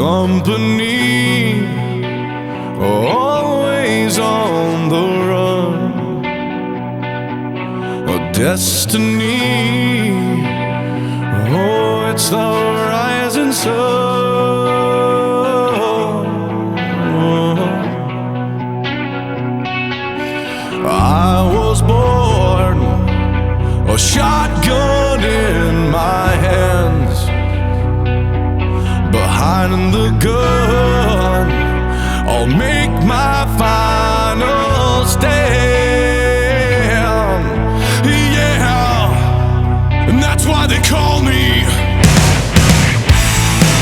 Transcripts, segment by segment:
company, always on the run, a destiny. Oh, it's the rising sun. I was born, a shotgun in my hands, behind the gun, I'll make my final stand. Yeah, and that's why they call me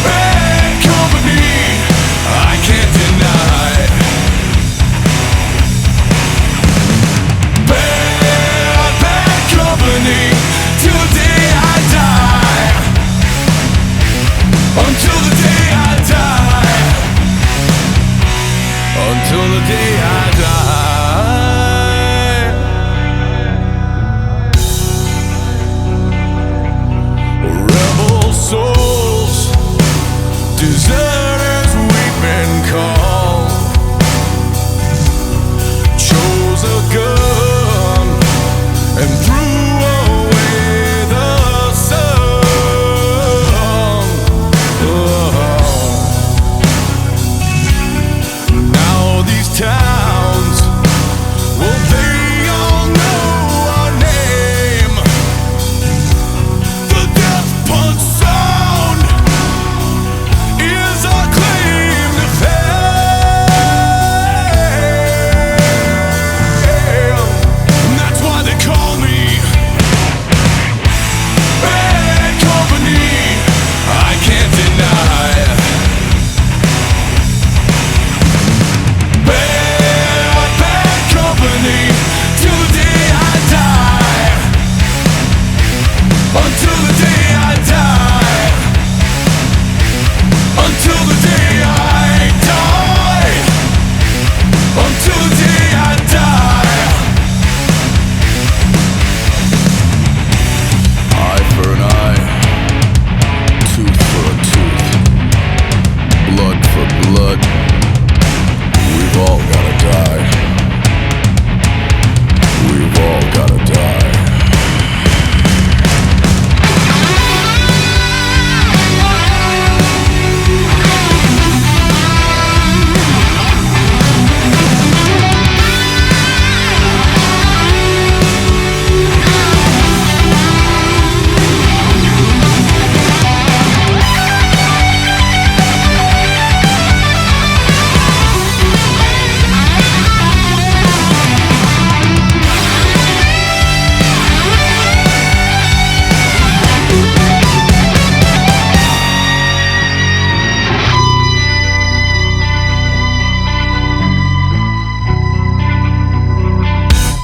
bad company. I can't deny bad company till the day I die. Until the day I die. Until the day I die. Rebel souls, deserters we've been called. Chose a gun and threw away the sun. Now these towns, well, they all know our name. The death punch sound is our claim to fame. And that's why they call me bad company. I can't deny bad company till the day I die. Until the day I die. Until the day I die. Until the day I die. Eye for an eye, tooth for a tooth, blood for blood. We've all gotta die. We've all gotta die.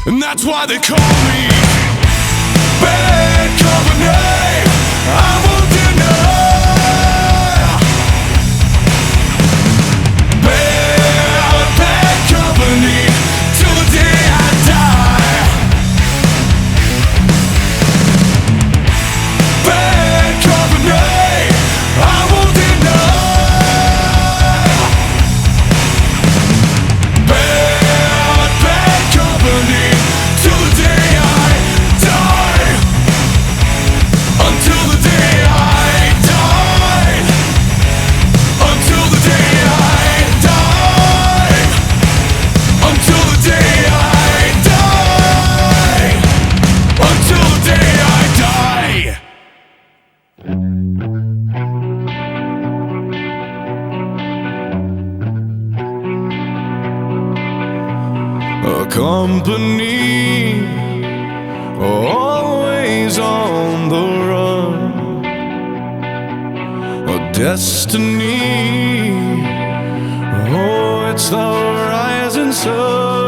And that's why they call me bad company. I won't deny bad company till the day I die. Bad company. I won't deny bad company till the day I die. Until the day I die. Until the day I die. Until the day I die. Until the day I die. A company, always on the run, a destiny. Oh, it's the rising sun.